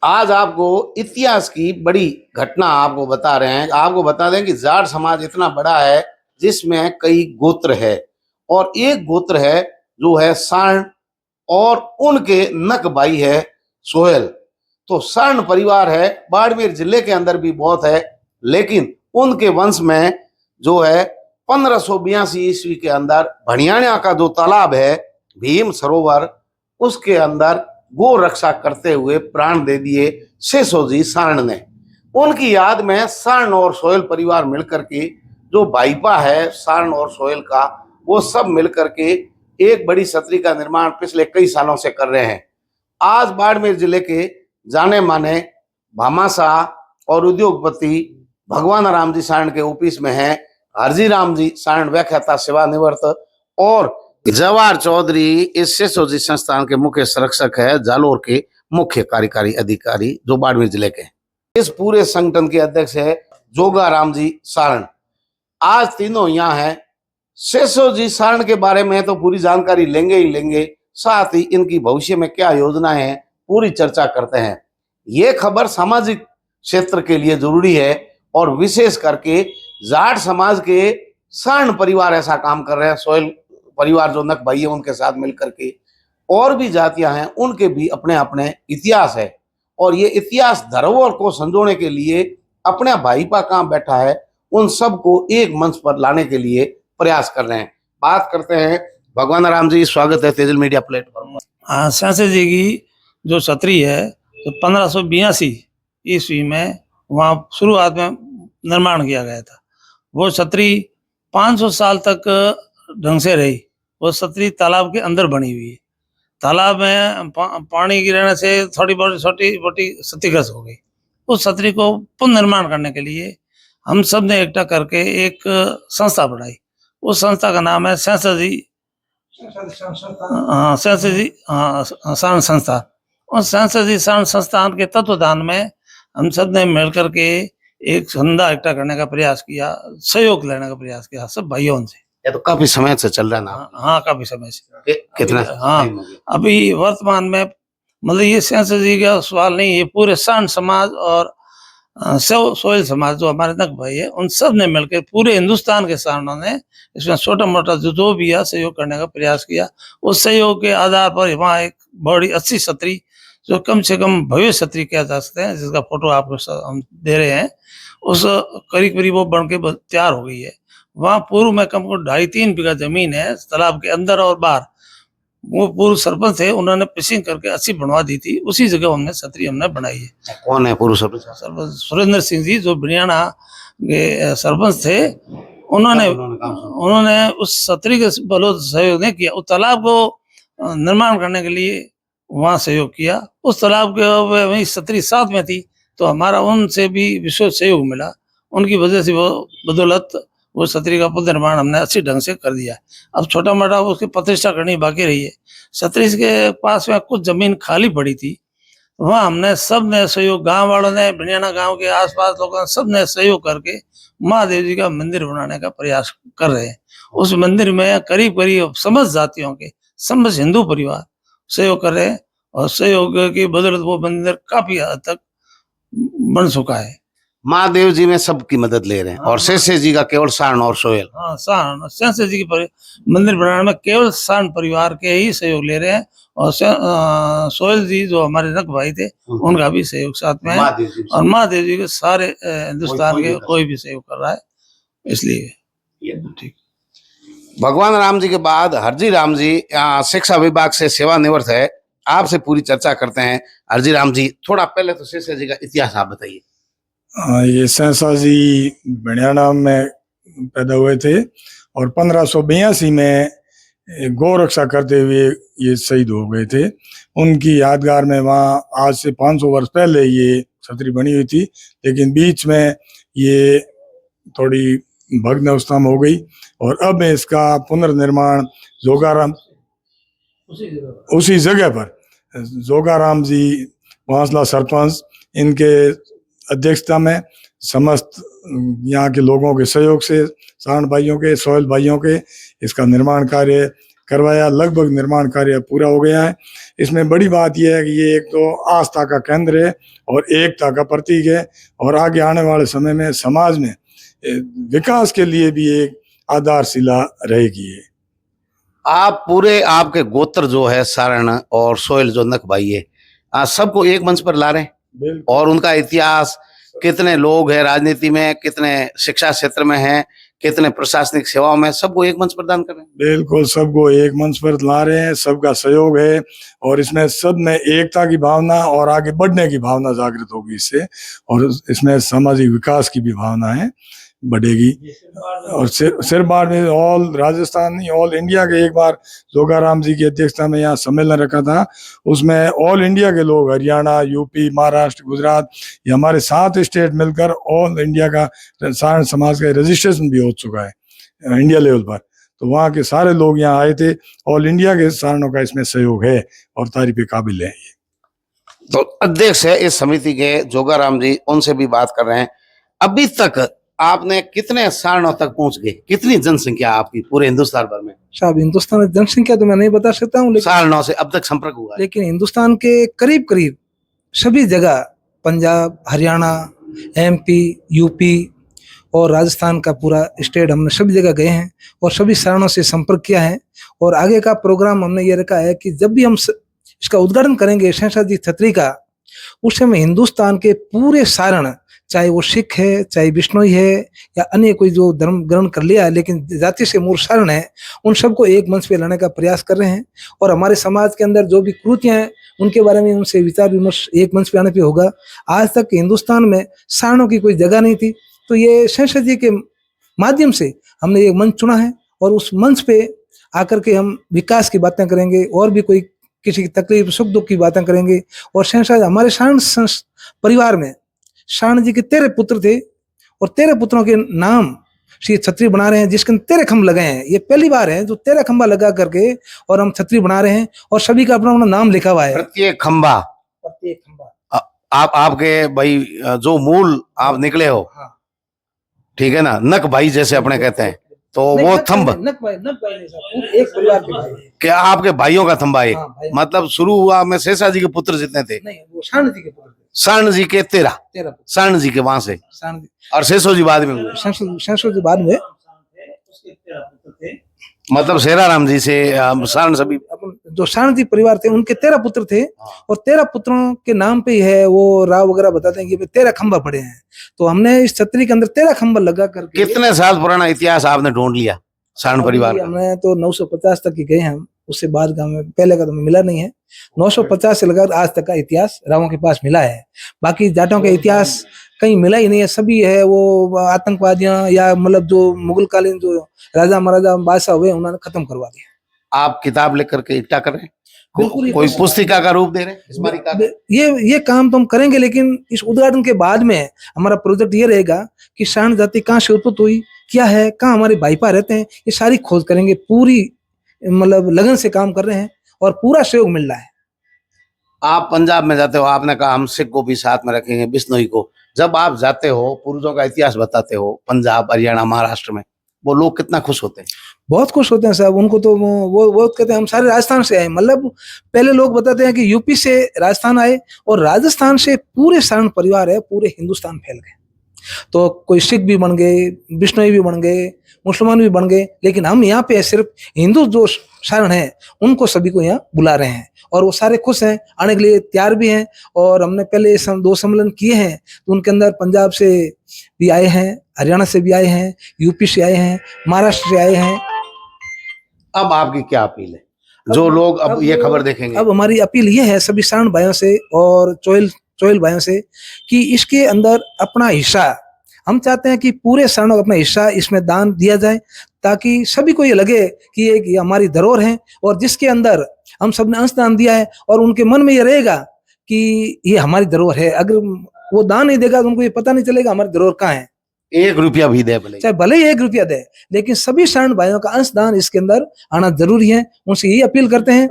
आज आपको इतिहास की बड़ी घटना आपको बता रहे हैं। आपको बता दें कि जाट समाज इतना बड़ा है जिसमें कई गोत्र है और एक गोत्र है जो है सार्ण और उनके नक भाई है सोहेल। तो सार्ण परिवार है, बाड़मेर जिले के अंदर भी बहुत है, लेकिन उनके वंश में जो है 1582 ईस्वी के अंदर भणियाणा का जो तालाब है भीम सरोवर, उसके अंदर गो रक्षा करते हुए प्राण दे दिए शेषोजी सार्ण ने। उनकी याद में सार्ण और सोहेल परिवार मिलकर के जो भाईपा है सार्ण और सोहेल का, वो सब मिलकर के एक बड़ी छतरी का निर्माण पिछले कई सालों से कर रहे हैं। आज बाड़मेर जिले के जाने माने भामाशाह और उद्योगपति भगवान राम जी सारण के ऑफिस में है हरजी राम जी सारण व्याख्याता सेवानिवृत्त और जवाहर चौधरी इस शेषोजी संस्थान के मुख्य संरक्षक है, जालोर के मुख्य कार्यकारी अधिकारी जो बाड़मेर जिले के। इस पूरे संगठन के अध्यक्ष है जोगा राम जी सारण। आज तीनों यहाँ हैं। शेषोजी सारण के बारे में तो पूरी जानकारी लेंगे ही लेंगे, साथ ही इनकी भविष्य में क्या योजनाएं हैं पूरी चर्चा करते हैं। ये खबर सामाजिक क्षेत्र के लिए जरूरी है और विशेष करके जाट समाज के सार्ण परिवार ऐसा काम कर रहे हैं। सोहेल परिवार जो नक भाई है उनके साथ मिलकर के और भी जातियां हैं, उनके भी अपने अपने इतिहास है और ये इतिहास धरोहर को संजोने के लिए अपना भाईपा कहाँ बैठा है उन सबको एक मंच पर लाने के लिए प्रयास कर रहे हैं। बात करते हैं भगवान राम जी, स्वागत है तेजल मीडिया प्लेटफॉर्म पर। हाँ, शास्त्री जी की जो छतरी है तो 1582 ईस्वी में वहाँ शुरुआत में निर्माण किया गया था। वो छतरी 500 साल तक ढंग से रही। वो छतरी तालाब के अंदर बनी हुई है। तालाब में पानी गिरने से थोड़ी बहुत छोटी मोटी क्षतिग्रस्त हो गई। उस छतरी को पुनर्निर्माण करने के लिए हम सब ने एकटा करके एक संस्था बनाई। उस संस्था का नाम है शेषोजी सारण संस्थान। उस शेषोजी सारण संस्थान के तत्वधान में हम सब ने मिलकर के एक चंदा इकट्ठा करने का प्रयास किया, सहयोग लेने का प्रयास किया सब भाइयों से। ये तो काफी समय से चल रहा है ना? हाँ, काफी समय से। कितना? हाँ, अभी वर्तमान में मतलब ये शेषोजी का सवाल नहीं, ये पूरे सारण समाज और सोहेल समाज जो हमारे नक भाई है उन सब ने मिलकर पूरे हिंदुस्तान के सारणों ने इसमें छोटा मोटा जो भी है सहयोग करने का प्रयास किया। उस सहयोग के आधार पर वहाँ एक बड़ी अच्छी छतरी जो कम से कम भव्य छतरी कहा जा सकते हैं, जिसका फोटो आपको हम दे रहे हैं, उस करीब करीब वो बन के तैयार हो गई है। वहाँ पूर्व में कम को 2.5-3 बीघा जमीन है तालाब के अंदर और बाहर। वो पूर्व सरपंच थे, उन्होंने पिसिंग करके अच्छी बनवा दी थी। उसी जगह हमने छतरी हमने बनाई है। कौन है पूर्व सरपंच? सरपंच सुरेंद्र सिंह जी जो भणियाणा के सरपंच थे, उन्होंने उस छतरी के बलों सहयोग नहीं किया। उस तालाब को निर्माण करने के लिए वहाँ सहयोग किया। उस तालाब के वही छतरी साथ में थी तो हमारा उनसे भी विशेष सहयोग मिला। उनकी वजह से वो बदौलत वो छतरी का पुनर्निर्माण हमने अच्छी ढंग से कर दिया है। अब छोटा मोटा उसकी प्रतिष्ठा करनी बाकी रही है। छतरी के पास में कुछ जमीन खाली पड़ी थी, वहाँ हमने सब ने सहयोग, गांव वालों ने, भणियाणा गांव के आसपास लोगों ने सब ने सहयोग करके महादेव जी का मंदिर बनाने का प्रयास कर रहे हैं। उस मंदिर में करीब करीब समस्त जातियों के समस्त हिंदू परिवार सहयोग कर रहे हैं और सहयोग की बदौलत वो मंदिर काफी हद तक बन चुका है। महादेव जी में सबकी मदद ले रहे हैं और शेषे जी का केवल सारण और सोहेल। हाँ, सारण शेषे जी के मंदिर बनाने में केवल सारण परिवार के ही सहयोग ले रहे हैं और सोहेल जी जो हमारे नक भाई थे उनका भी सहयोग साथ में है और महादेव जी के सारे हिंदुस्तान के कोई भी सहयोग कर रहा है, इसलिए ठीक। भगवान राम जी के बाद हरजी राम जी शिक्षा विभाग से सेवानिवृत्त है। आपसे पूरी चर्चा करते हैं। हरजी राम जी, थोड़ा पहले तो शेषे जी का इतिहास आप बताइए। ये शेषोजी भणियाणा में पैदा हुए थे और 1582 में गौ रक्षा करते हुए ये शहीद हो गए थे। उनकी यादगार में वहाँ आज से 500 वर्ष पहले ये छतरी बनी हुई थी, लेकिन बीच में ये थोड़ी भग्न अवस्था में हो गई और अब इसका पुनर्निर्माण जोगाराम उसी जगह पर जोगाराम जी वांसला सरपंच इनके अध्यक्षता में समस्त यहाँ के लोगों के सहयोग से, सारण भाइयों के, सोहेल भाइयों के, इसका निर्माण कार्य करवाया। लगभग निर्माण कार्य पूरा हो गया है। इसमें बड़ी बात यह है कि ये एक तो आस्था का केंद्र है और एकता का प्रतीक है, और आगे आने वाले समय में समाज में विकास के लिए भी एक आधारशिला रहेगी। ये आप पूरे आपके गोत्र जो है सारण और सोहेल जो नक भाई है, सबको एक मंच पर ला रहे हैं, और उनका इतिहास, कितने लोग हैं राजनीति में, कितने शिक्षा क्षेत्र में हैं, कितने प्रशासनिक सेवाओं में, सबको एक मंच प्रदान कर रहे हैं। बिल्कुल सबको एक मंच पर ला रहे हैं, सबका सहयोग है, और इसमें सब में एकता की भावना और आगे बढ़ने की भावना जागृत होगी इससे, और इसमें सामाजिक विकास की भी भावना है, बढ़ेगी। और सिर बार में ऑल राजस्थान नहीं, ऑल इंडिया के एक बार जोगाराम जी की अध्यक्षता में यहाँ सम्मेलन रखा था, उसमें ऑल इंडिया के लोग, हरियाणा, यूपी, महाराष्ट्र, गुजरात, ये हमारे 7 स्टेट मिलकर ऑल इंडिया का सारण समाज का रजिस्ट्रेशन भी हो चुका है इंडिया लेवल पर। तो वहाँ के सारे लोग यहाँ आए थे। ऑल इंडिया के सारणों का इसमें सहयोग है और तारीफ काबिल है। तो अध्यक्ष है इस समिति के जोगाराम जी, उनसे भी बात कर रहे हैं। अभी तक आपने कितने सारणों तक पहुंच गए, कितनी जनसंख्या आपकी पूरे हिंदुस्तान भर में? साहब हिंदुस्तान में जनसंख्या तो मैं नहीं बता सकता हूँ, सारणों से अब तक संपर्क हुआ है? लेकिन हिंदुस्तान के करीब करीब सभी जगह, पंजाब, हरियाणा, एमपी, यूपी और राजस्थान का पूरा स्टेट, हमने सभी जगह गए हैं और सभी सारणों से संपर्क किया है। और आगे का प्रोग्राम हमने ये रखा है कि जब भी हम इसका उद्घाटन करेंगे शहंशाह जी छतरी का, उस समय हिंदुस्तान के पूरे सारण, चाहे वो सिख है, चाहे बिश्नोई है, या अन्य कोई जो धर्म ग्रहण कर लिया है लेकिन जाति से मूल सारण है, उन सबको एक मंच पे लाने का प्रयास कर रहे हैं। और हमारे समाज के अंदर जो भी कुरीतियां हैं उनके बारे में उनसे विचार विमर्श एक मंच पे आने पे होगा। आज तक हिंदुस्तान में सारणों की कोई जगह नहीं थी, तो ये शहंशाह जी के माध्यम से हमने एक मंच चुना है, और उस मंच पे आकर के हम विकास की बातें करेंगे, और भी कोई किसी की तकलीफ सुख दुख की बातें करेंगे। और शहंशाह हमारे सारण परिवार में सारण जी के 13 पुत्र थे, और 13 पुत्रों के नाम श्री छतरी बना रहे हैं, जिसके 13 खंभ लगे हैं। ये पहली बार है जो 13 खंभा लगा करके और हम छतरी बना रहे हैं, और सभी का अपना अपना नाम लिखा हुआ है। प्रत्येक खंभा आप आपके भाई जो मूल आप निकले हो, हाँ। ठीक है ना, नक भाई जैसे अपने कहते हैं, तो वो थंब नक भाई नहीं साहब, एक परिवार के भाई। क्या आपके भाइयों का थंबा है? हाँ, भाई। मतलब शुरू हुआ में शेषा जी के पुत्र जितने थे? नहीं, वो सारण जी के पुत्र थे। सारण जी के 13 13 सारण जी के वहां से, सारण जी, और शेषो जी बाद में हुए। शहंशाह जी बाद में, मतलब शेराराम जी से सारण सभी अपन जो सारण जी परिवार थे उनके 13 पुत्र थे, और 13 पुत्रों के नाम पे ही है वो राव वगैरह बताते हैं कि 13 खंभा पड़े हैं। तो हमने इस छतरी के अंदर 13 खंभा लगा करके। कितने साल पुराना इतिहास आपने ढूंढ लिया सारण परिवार का? हमने तो 950 तक ही गए हैं हम, उससे बाद का हमें पहले का तो हमें मिला नहीं है। 950 से लेकर आज तक का इतिहास रावों के पास मिला है। बाकी जाटों का इतिहास कहीं मिला ही नहीं है। सभी है वो आतंकवादियां, या मतलब जो मुगल कालीन जो राजा महाराजा बादशाह हुए उन्होंने खत्म करवा दिया। आप किताब लेकर के इकट्ठा कर रहे हैं, बिल्कुल, कोई पुस्तिका का रूप दे रहे हैं स्मारिका का? ये काम तो हम करेंगे, लेकिन इस उद्घाटन के बाद में हमारा प्रोजेक्ट ये रहेगा कि सारण जाति कहाँ से उत्पत्ति हुई, क्या है, कहाँ हमारे भाईपा रहते हैं, ये सारी खोज करेंगे। पूरी मतलब लगन से काम कर रहे हैं और पूरा सहयोग मिल रहा है। आप पंजाब में जाते हो, आपने कहा हम सिख को भी साथ में रखेंगे, बिश्नोई को। जब आप जाते हो, पूर्वजों का इतिहास बताते हो पंजाब, हरियाणा, महाराष्ट्र में, वो लोग कितना खुश होते हैं? बहुत खुश होते हैं साहब। उनको तो वो कहते हैं हम सारे राजस्थान से आए। मतलब पहले लोग बताते हैं कि यूपी से राजस्थान आए, और राजस्थान से पूरे सारण परिवार है, पूरे हिंदुस्तान फैल गए। तो कोई सिख भी बन गए, बिश्नोई भी बन गए, मुसलमान भी बन गए, लेकिन हम यहाँ पे सिर्फ हिंदू जो सारण है उनको सभी को यहाँ बुला रहे हैं, और वो सारे खुश हैं, आने के लिए तैयार भी हैं। और हमने पहले 2 सम्मेलन किए हैं, तो उनके अंदर पंजाब से भी आए हैं, हरियाणा से भी आए हैं, यूपी से आए हैं, महाराष्ट्र से आए हैं। अब आपकी क्या अपील है जो लोग अब ये खबर देखेंगे? अब हमारी अपील ये है सभी सारण भाइयों से और चोइल भाइयों से कि इसके अंदर अपना हिस्सा, हम चाहते हैं कि पूरे सारणों का अपना हिस्सा इसमें दान दिया जाए, ताकि सभी को ये लगे कि ये हमारी धरोहर है, और जिसके अंदर हम सब ने अंशदान दिया है, और उनके मन में ये रहेगा कि ये हमारी धरोहर है। अगर वो दान नहीं देगा तो उनको ये पता नहीं चलेगा हमारी धरोहर कहाँ है। 1 रुपया भी दे, चाहे भले ही 1 रुपया दे, लेकिन सभी सारण भाइयों का अंशदान इसके अंदर आना जरूरी है। उनसे यही अपील करते हैं,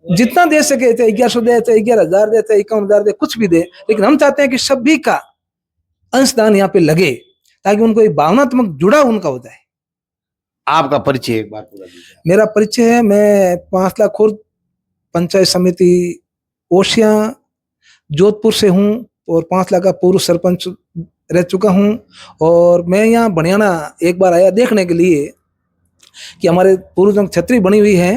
जितना दे सके, चाहे 1100 दे, चाहे 11,000 दे, चाहे 51,000 दे, कुछ भी दे, लेकिन हम चाहते हैं कि सभी का अंशदान यहाँ पे लगे, ताकि उनको एक भावनात्मक जुड़ाव उनका हो जाए। आपका परिचय एक बार पूरा दीजिए। मेरा परिचय है, मैं 5 लाख खुर्द पंचायत समिति ओशिया जोधपुर से हूँ और 5 लाख का पूर्व सरपंच रह चुका हूँ। और मैं यहाँ बनियाना एक बार आया देखने के लिए कि हमारे पूर्वजों की छतरी बनी हुई है,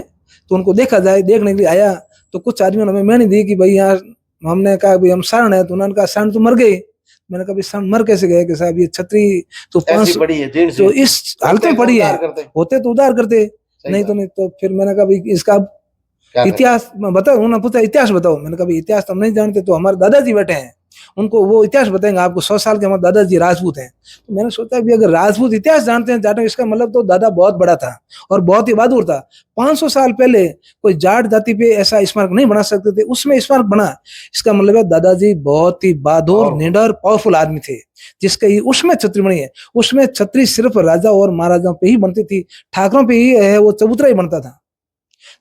तो उनको देखा जाए, देखने के लिए आया। तो कुछ आदमियों ने हमें मैंने दी कि भाई यहाँ, हमने कहा भाई हम सारण है, तो उन्होंने कहा सारण तो मर गए। मैंने कहा भाई सारण मर कैसे गए कि साहब ये छतरी तो ऐसी 500 पड़ी है जीर्ण तो सी। इस हालत में पड़ी है, होते तो उधार करते, सही नहीं बात। तो नहीं। तो फिर मैंने कहा भाई इसका क्या करें? इतिहास बताओ। उन्होंने पूछा इतिहास बताओ। मैंने कहा भाई इतिहास तो हम नहीं जानते, तो हमारे दादाजी बैठे हैं, उनको वो इतिहास बताएंगे आपको। 100 साल के हमारे दादाजी राजपूत हैं। तो मैंने सोचा भी अगर राजपूत इतिहास जानते हैं जाटों, इसका मतलब तो दादा बहुत बड़ा था और बहुत ही बहादुर था। 500 साल पहले कोई जाट जाति पे ऐसा स्मारक नहीं बना सकते थे, उसमें स्मारक बना। इसका मतलब है दादाजी बहुत ही बहादुर, निडर, पावरफुल आदमी थे, जिसके ही उसमें छतरी बनी है। उसमें छतरी सिर्फ राजा और महाराजाओं पे ही बनती थी, ठाकरों पे ही है वो चबूतरा ही बनता था।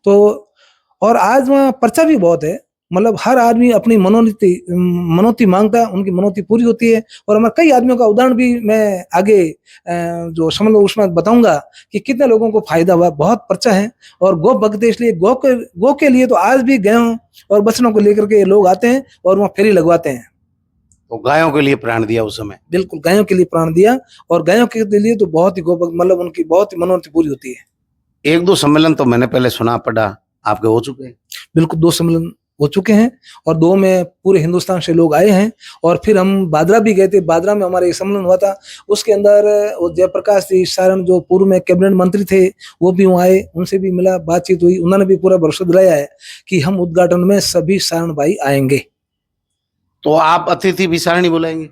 तो और आज वहाँ पर्चा भी बहुत है, मतलब हर आदमी अपनी मनोती मांगता है, उनकी मनोती पूरी होती है। और हमारे कई आदमियों का उदाहरण भी मैं आगे जो समझ लो उसमें बताऊंगा कि कितने लोगों को फायदा हुआ। बहुत पर्चा है। और गो भक्त है, इसलिए गो के लिए तो आज भी गेहूं और बछड़ों को लेकर के लोग आते हैं और वहाँ फेरी लगवाते हैं। तो गायों के लिए प्राण दिया उस समय। बिल्कुल गायों के लिए प्राण दिया, और गायों के लिए तो बहुत ही गो भक्त, मतलब उनकी बहुत ही मनोती पूरी होती है। 1-2 सम्मेलन तो मैंने पहले सुना पढ़ा आपके हो चुके हैं। बिल्कुल 2 सम्मेलन हो चुके हैं, और 2 में पूरे हिंदुस्तान से लोग आए हैं। और फिर हम बादरा भी गए थे। बादरा में हमारा एक सम्मेलन हुआ था, उसके अंदर वो जयप्रकाश जी सारण जो पूर्व में कैबिनेट मंत्री थे, वो भी वहाँ आए, उनसे भी मिला, बातचीत हुई। उन्होंने भी पूरा भरोसा दिलाया है कि हम उद्घाटन में सभी सारण भाई आएंगे। तो आप अतिथि भी सारणी बुलाएंगे?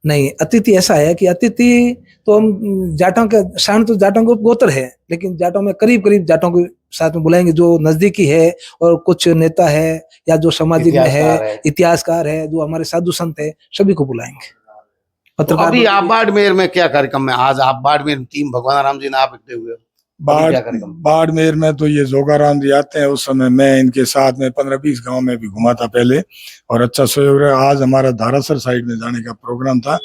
नहीं, अतिथि ऐसा है कि अतिथि तो हम जाटों के, सारण तो जाटों के गोत्र है, लेकिन जाटों में करीब करीब जाटों के साथ में बुलाएंगे, जो नजदीकी है और कुछ नेता है या जो सामाजिक में है, इतिहासकार है, जो हमारे साधु संत है, सभी को बुलाएंगे। तो अभी आप बाड़मेर में क्या कार्यक्रम है? आज आप बाड़मेर टीम भगवान राम जी ने आप इकट्ठे हुए हो, बाड़मेर में तो ये जोगाराम जी आते हैं, उस समय मैं इनके साथ में 15-20 गांव में भी घुमा था पहले, और अच्छा सहयोग रहा। आज हमारा धारासर साइड में जाने का प्रोग्राम था,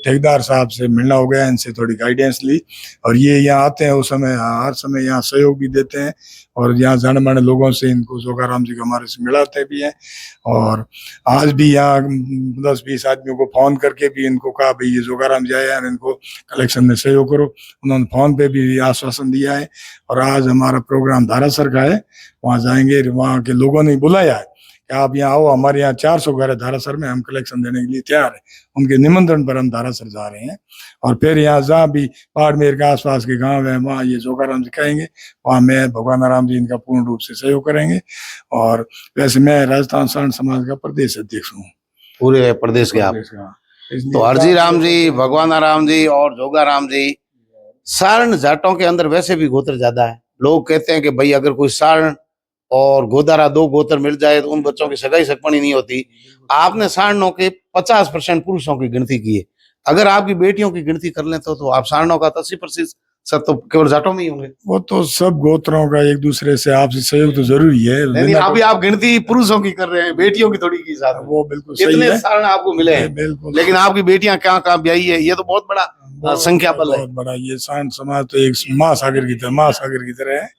ठेकेदार साहब से मिलना हो गया, इनसे थोड़ी गाइडेंस ली, और ये यहाँ आते हैं उस समय, हर समय यहाँ सहयोग भी देते हैं, और यहाँ जाने माने लोगों से इनको जोगाराम जी को हमारे से मिलाते भी हैं। और आज भी यहाँ 10-20 आदमियों को फोन करके भी इनको कहा भाई ये जोगाराम जी आए हैं, इनको कलेक्शन में सहयोग करो, उन्होंने फोन पे भी आश्वासन दिया है। और आज हमारा प्रोग्राम धारासर का है, वहाँ जाएंगे, वहाँ के लोगों ने बुलाया है कि आप यहाँ आओ, हमारे यहाँ 400 घर है धारासर में, हम कलेक्शन देने के लिए तैयार है। उनके निमंत्रण पर हम धारासर जा रहे हैं। और फिर यहाँ जहाँ भी बाड़मेर के आसपास के गांव है, वहाँ ये जोगाराम जी कहेंगे, वहाँ मैं भगवान राम जी इनका पूर्ण रूप से सहयोग करेंगे। और वैसे मैं राजस्थान सारण समाज का प्रदेश अध्यक्ष हूँ, पूरे प्रदेश के आप। तो हरजी राम जी, भगवान राम जी और जोगाराम जी, सारण जाटों के अंदर वैसे भी गोत्र ज्यादा है। लोग कहते हैं कि भाई अगर कोई सारण और गोदारा 2 गोत्र मिल जाए तो उन बच्चों की सगाई सकपणी नहीं होती। आपने सारणों के 50% पुरुषों की गिनती की है। अगर आपकी बेटियों की गिनती कर लें तो आप सारणों का 80% तो केवल जाटों में ही होंगे। वो तो सब गोत्रों का एक दूसरे से आपसी सहयोग तो जरूरी है। नहीं, अभी आप गिनती पुरुषों की कर रहे हैं, बेटियों की थोड़ी की साथ। वो बिल्कुल सही कितने है, सारण आपको मिले हैं, बिल्कुल, लेकिन आपकी बेटियां कहाँ ब्याही है, ये तो बहुत बड़ा संख्या बल है। बहुत बड़ा ये सारण समाज तो एक महासागर की तरह है।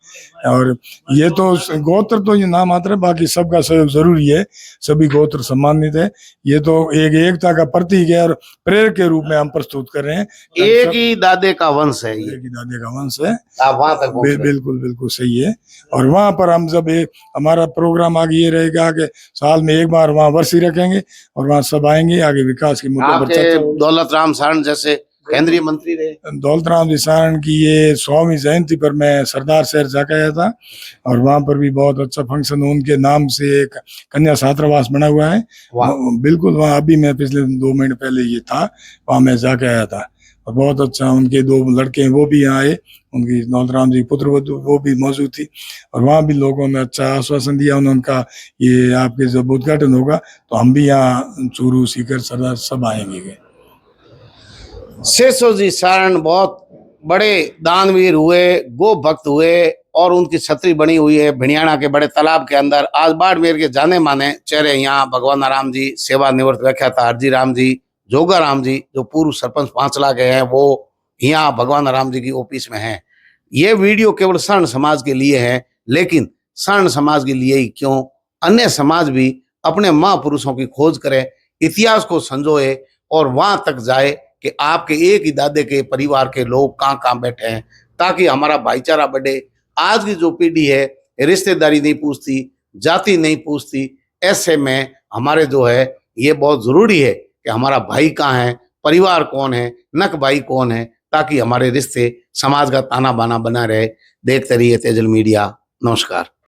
और ये तो गोत्र तो ये नाम मात्र है, बाकी सबका सहयोग जरूरी है, सभी गोत्र सम्मानित है। ये तो एक एकता का प्रतीक है और प्रेरक के रूप में हम प्रस्तुत कर रहे हैं। एक ही दादे का वंश है, एक ही दादे का वंश है, आप वहां तक बिल्कुल बिल्कुल सही है। और वहां पर हम जब हमारा प्रोग्राम आगे ये रहेगा कि साल में एक बार वहाँ वर्षी रखेंगे और वहाँ सब आएंगे, आगे विकास के मुद्दों पर चर्चा होगी। दौलत राम सारण जैसे केंद्रीय मंत्री रहे। दौलत राम जी सारण की ये 100वीं जयंती पर मैं सरदार शहर जाकर आया था, और वहाँ पर भी बहुत अच्छा फंक्शन, उनके नाम से एक कन्या छात्रावास बना हुआ है। बिल्कुल वहाँ अभी मैं पिछले 2 महीने पहले ये था, वहाँ मैं जाके आया था, और बहुत अच्छा, उनके 2 लड़के हैं वो भी यहाँ आए, उनकी दौलत राम जी पुत्र वो भी मौजूद थी, और वहाँ भी लोगों ने अच्छा आश्वासन दिया। उन्होंने कहा ये आपके जब उद्घाटन होगा तो हम भी यहाँ चूरू, सीकर, सरदार सब आएंगे। शेषो जी सारण बहुत बड़े दानवीर हुए, गो भक्त हुए, और उनकी छतरी बनी हुई है भिड़ियाना के बड़े तालाब के अंदर। आज बाड़मेर के जाने माने चेहरे यहाँ भगवान राम जी, सेवानिवृत्त व्याख्याता हरजी राम जी, जोगा राम जी जो पूर्व सरपंच 5 लाख के हैं, वो यहाँ भगवान राम जी की ऑफिस में हैं। ये वीडियो केवल सर्ण समाज के लिए है, लेकिन सर्ण समाज के लिए ही क्यों, अन्य समाज भी अपने महापुरुषों की खोज करे, इतिहास को संजोए और वहां तक जाए कि आपके एक ही दादे के परिवार के लोग कहाँ कहाँ बैठे हैं, ताकि हमारा भाईचारा बढ़े। आज की जो पीढ़ी है रिश्तेदारी नहीं पूछती, जाति नहीं पूछती, ऐसे में हमारे जो है ये बहुत जरूरी है कि हमारा भाई कहाँ है, परिवार कौन है, नक भाई कौन है, ताकि हमारे रिश्ते समाज का ताना बाना बना रहे। देखते रहिए तेजल मीडिया। नमस्कार।